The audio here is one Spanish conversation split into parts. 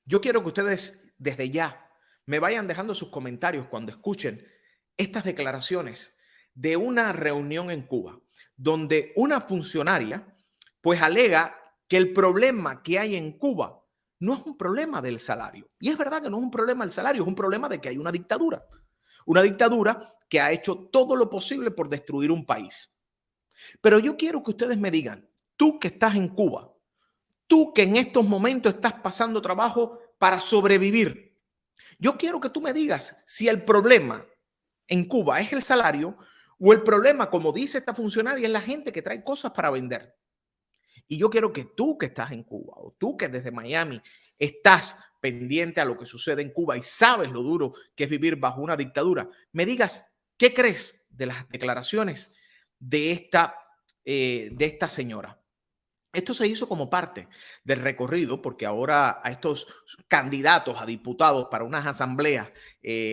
Yo quiero que ustedes desde ya me vayan dejando sus comentarios cuando escuchen estas declaraciones de una reunión en Cuba, donde una funcionaria pues alega que el problema que hay en Cuba no es un problema del salario. Y es verdad que no es un problema del salario, es un problema de que hay una dictadura. Una dictadura que ha hecho todo lo posible por destruir un país. Pero yo quiero que ustedes me digan, tú que estás en Cuba, tú que en estos momentos estás pasando trabajo para sobrevivir, yo quiero que tú me digas si el problema en Cuba es el salario o el problema, como dice esta funcionaria, es la gente que trae cosas para vender. Y yo quiero que tú que estás en Cuba o tú que desde Miami estás pendiente a lo que sucede en Cuba y sabes lo duro que es vivir bajo una dictadura, me digas qué crees de las declaraciones de esta señora. Esto se hizo como parte del recorrido porque ahora a estos candidatos a diputados para unas asambleas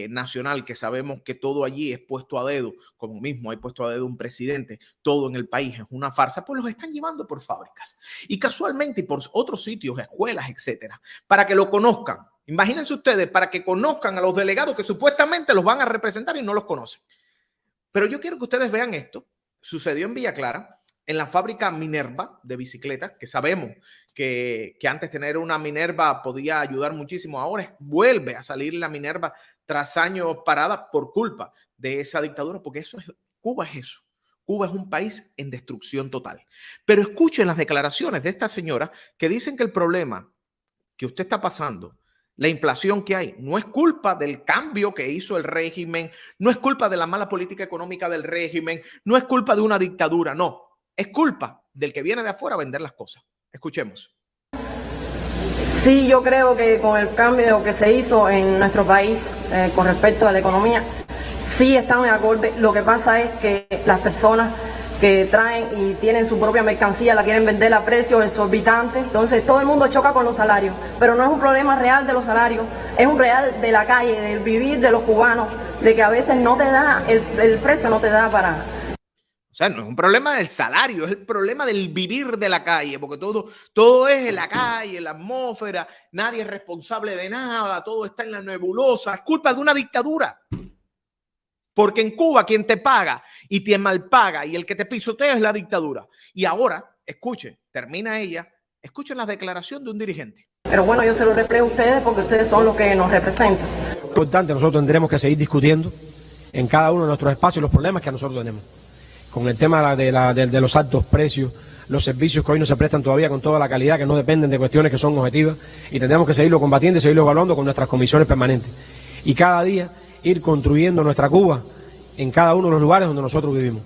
nacional que sabemos que todo allí es puesto a dedo, como mismo hay puesto a dedo un presidente, todo en el país es una farsa, pues los están llevando por fábricas y casualmente y por otros sitios, escuelas, etcétera, para que lo conozcan. Imagínense ustedes, para que conozcan a los delegados que supuestamente los van a representar y no los conocen. Pero yo quiero que ustedes vean esto. Sucedió en Villa Clara, en la fábrica Minerva de bicicletas, que sabemos que antes tener una Minerva podía ayudar muchísimo. Ahora vuelve a salir la Minerva tras años parada por culpa de esa dictadura, porque eso es, Cuba es eso. Cuba es un país en destrucción total. Pero escuchen las declaraciones de esta señora que dicen que el problema que usted está pasando, la inflación que hay, no es culpa del cambio que hizo el régimen, no es culpa de la mala política económica del régimen, no es culpa de una dictadura, no. Es culpa del que viene de afuera a vender las cosas. Escuchemos. Sí, yo creo que con el cambio que se hizo en nuestro país con respecto a la economía, sí están de acuerdo. Lo que pasa es que las personas que traen y tienen su propia mercancía la quieren vender a precios exorbitantes, entonces todo el mundo choca con los salarios, pero no es un problema real de los salarios, es un real de la calle, del vivir de los cubanos, de que a veces no te da, el precio no te da para... O sea, no es un problema del salario, es el problema del vivir de la calle, porque todo es en la calle, en la atmósfera, nadie es responsable de nada, todo está en la nebulosa, es culpa de una dictadura. Porque en Cuba quien te paga y te malpaga y el que te pisotea es la dictadura. Y ahora, escuchen, termina ella, escuchen la declaración de un dirigente. Pero bueno, yo se lo reflejo a ustedes porque ustedes son los que nos representan. Importante, nosotros tendremos que seguir discutiendo en cada uno de nuestros espacios los problemas que nosotros tenemos. Con el tema de los altos precios, los servicios que hoy no se prestan todavía con toda la calidad, que no dependen de cuestiones que son objetivas, y tendremos que seguirlo combatiendo y seguirlo evaluando con nuestras comisiones permanentes. Y cada día ir construyendo nuestra Cuba en cada uno de los lugares donde nosotros vivimos.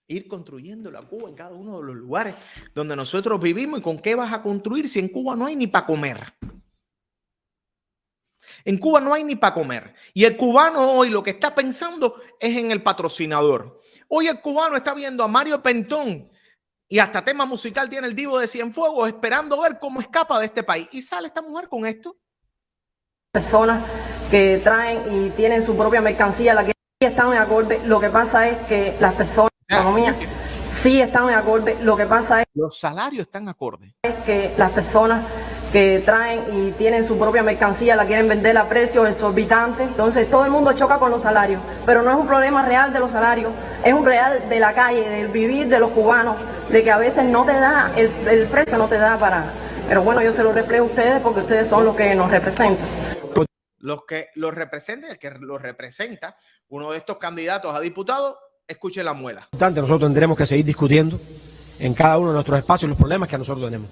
Ir construyendo la Cuba en cada uno de los lugares donde nosotros vivimos. ¿Y con qué vas a construir si en Cuba no hay ni para comer? En Cuba no hay ni para comer. Y el cubano hoy lo que está pensando es en el patrocinador. Hoy el cubano está viendo a Mario Pentón y hasta tema musical tiene el Divo de Cienfuegos esperando ver cómo escapa de este país. Y sale esta mujer con esto. Personas que traen y tienen su propia mercancía, la que sí están de acuerdo. Lo que pasa es que las personas, la economía, sí están de acuerdo. Lo que pasa es los salarios están acordes. Que las personas que traen y tienen su propia mercancía la quieren vender a precios exorbitantes, entonces todo el mundo choca con los salarios, pero no es un problema real de los salarios, es un real de la calle, del vivir de los cubanos, de que a veces no te da, el precio no te da para... Pero bueno, yo se lo reflejo a ustedes porque ustedes son los que nos representan. Los que los representan, el que los representa, uno de estos candidatos a diputado, escuche la muela. Nosotros tendremos que seguir discutiendo en cada uno de nuestros espacios los problemas que nosotros tenemos.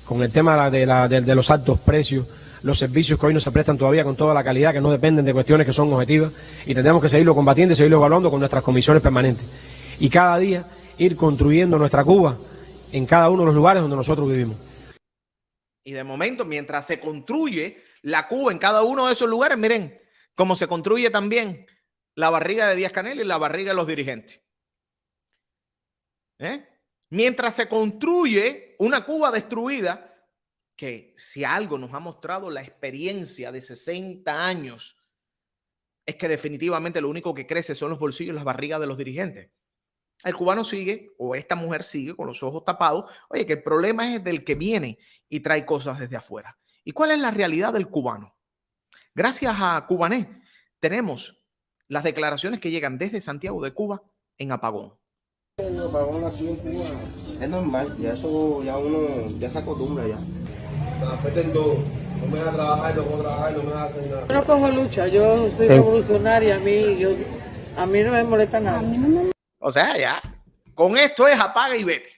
Con el tema de los altos precios, los servicios que hoy no se prestan todavía con toda la calidad, que no dependen de cuestiones que son objetivas, y tendremos que seguirlo combatiendo y seguirlo evaluando con nuestras comisiones permanentes. Y cada día ir construyendo nuestra Cuba en cada uno de los lugares donde nosotros vivimos. Y de momento, mientras se construye la Cuba en cada uno de esos lugares, miren cómo se construye también la barriga de Díaz-Canel y la barriga de los dirigentes. Mientras se construye una Cuba destruida, que si algo nos ha mostrado la experiencia de 60 años, es que definitivamente lo único que crece son los bolsillos y las barrigas de los dirigentes. El cubano sigue, o esta mujer sigue con los ojos tapados. Oye, que el problema es del que viene y trae cosas desde afuera. ¿Y cuál es la realidad del cubano? Gracias a Cubané tenemos las declaraciones que llegan desde Santiago de Cuba en apagón. El apagón aquí en Cuba es normal, ya eso ya uno ya se acostumbra ya. Me afecten todo. No me deja trabajar, no puedo trabajar, no me deja hacer nada. Yo no cojo lucha, yo soy revolucionaria, a mí no me molesta nada. O sea, ya, con esto es apaga y vete.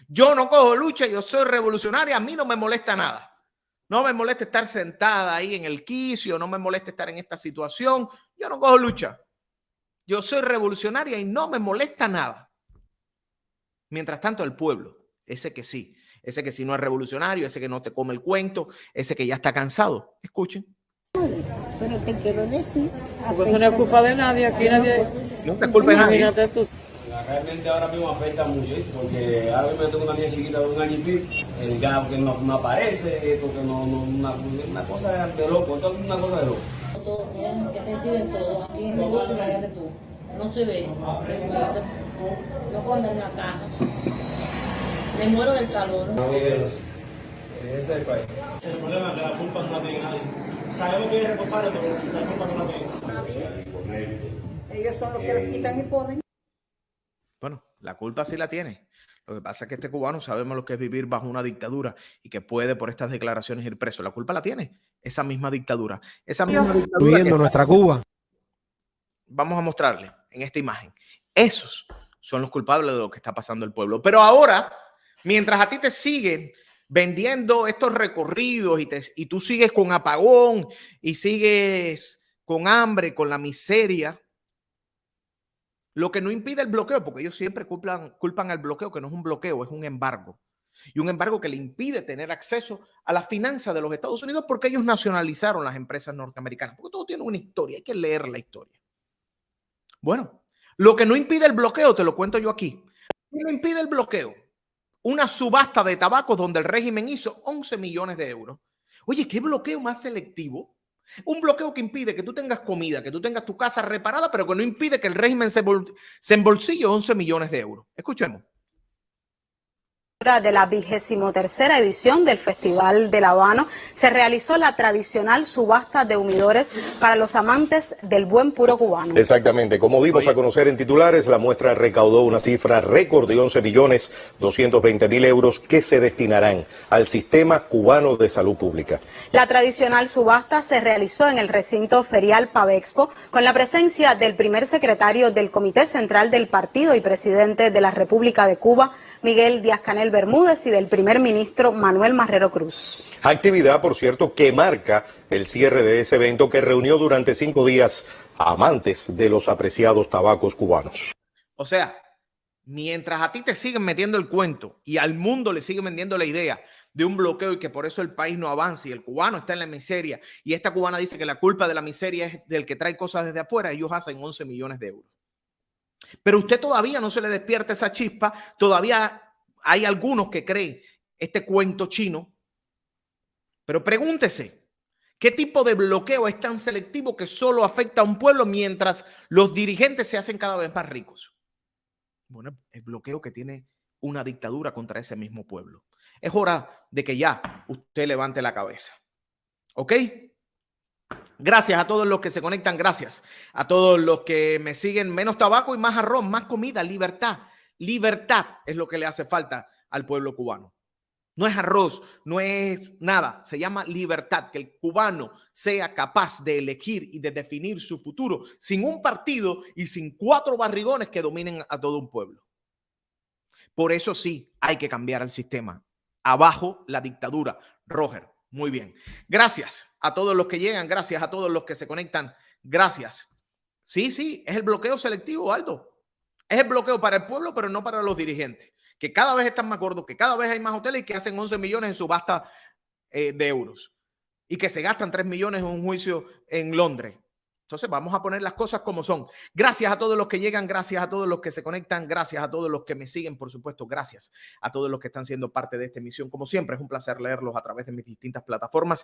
Yo no cojo lucha, yo soy revolucionaria, a mí no me molesta nada. No me molesta estar sentada ahí en el quicio, no me molesta estar en esta situación. Yo no cojo lucha. Yo soy revolucionaria y no me molesta nada. Mientras tanto, el pueblo, ese que sí no es revolucionario, ese que no te come el cuento, ese que ya está cansado, escuchen. Pero te quiero decir, Porque eso no es culpa de nadie, aquí nadie. No te culpes a nadie. Imagínate tú. Realmente ahora mismo afecta mucho, porque ahora mismo tengo una niña chiquita de 1 año y pico, el gas que no aparece, esto que una cosa de loco, esto es una cosa de loco. todo, ¿en qué sentido en todo? Aquí en negocio, imagínate tú, no se ve, no puedo andar en la caja, me muero del calor. Ese es el país. El problema es que la culpa no la tiene nadie. Sabemos que es responsable, pero la culpa no la tiene. Ellos son los que le quitan y ponen. Bueno, la culpa sí la tiene. Lo que pasa es que este cubano sabemos lo que es vivir bajo una dictadura y que puede por estas declaraciones ir preso. La culpa la tiene esa misma dictadura. Esa misma dictadura Incluyendo nuestra Cuba. Vamos a mostrarle en esta imagen. Esos son los culpables de lo que está pasando el pueblo. Pero ahora, mientras a ti te siguen vendiendo estos recorridos y tú sigues con apagón y sigues con hambre, con la miseria, lo que no impide el bloqueo, porque ellos siempre culpan al bloqueo, que no es un bloqueo, es un embargo. Y un embargo que le impide tener acceso a las finanzas de los Estados Unidos porque ellos nacionalizaron las empresas norteamericanas. Porque todo tiene una historia, hay que leer la historia. Bueno, lo que no impide el bloqueo, te lo cuento yo aquí. ¿Qué no impide el bloqueo? Una subasta de tabacos donde el régimen hizo 11 millones de euros. Oye, ¿qué bloqueo más selectivo? Un bloqueo que impide que tú tengas comida, que tú tengas tu casa reparada, pero que no impide que el régimen se embolsille 11 millones de euros. Escuchemos. De la 23ª edición del Festival del Habano se realizó la tradicional subasta de humidores para los amantes del buen puro cubano. Exactamente, como dimos a conocer en titulares, la muestra recaudó una cifra récord de 11.220.000 euros que se destinarán al Sistema Cubano de Salud Pública. La tradicional subasta se realizó en el recinto ferial Pavexpo con la presencia del primer secretario del Comité Central del Partido y presidente de la República de Cuba, Miguel Díaz-Canel Bermúdez, y del primer ministro Manuel Marrero Cruz. Actividad, por cierto, que marca el cierre de ese evento que reunió durante 5 días a amantes de los apreciados tabacos cubanos. O sea, mientras a ti te siguen metiendo el cuento y al mundo le siguen vendiendo la idea de un bloqueo y que por eso el país no avanza y el cubano está en la miseria y esta cubana dice que la culpa de la miseria es del que trae cosas desde afuera, ellos hacen 11 millones de euros. Pero usted todavía no se le despierta esa chispa, todavía hay algunos que creen este cuento chino, pero pregúntese, ¿qué tipo de bloqueo es tan selectivo que solo afecta a un pueblo mientras los dirigentes se hacen cada vez más ricos? Bueno, el bloqueo que tiene una dictadura contra ese mismo pueblo. Es hora de que ya usted levante la cabeza. ¿Ok? Gracias a todos los que se conectan, gracias a todos los que me siguen. Menos tabaco y más arroz, más comida, libertad. Libertad es lo que le hace falta al pueblo cubano. No es arroz, no es nada. Se llama libertad, que el cubano sea capaz de elegir y de definir su futuro sin un partido y sin 4 barrigones que dominen a todo un pueblo. Por eso sí hay que cambiar el sistema. Abajo la dictadura. Roger, muy bien. Gracias a todos los que llegan, gracias a todos los que se conectan. Gracias. Sí, es el bloqueo selectivo, Aldo. Es el bloqueo para el pueblo, pero no para los dirigentes, que cada vez están más gordos, que cada vez hay más hoteles y que hacen 11 millones en subasta de euros y que se gastan 3 millones en un juicio en Londres. Entonces vamos a poner las cosas como son. Gracias a todos los que llegan, gracias a todos los que se conectan, gracias a todos los que me siguen, por supuesto, gracias a todos los que están siendo parte de esta emisión. Como siempre, es un placer leerlos a través de mis distintas plataformas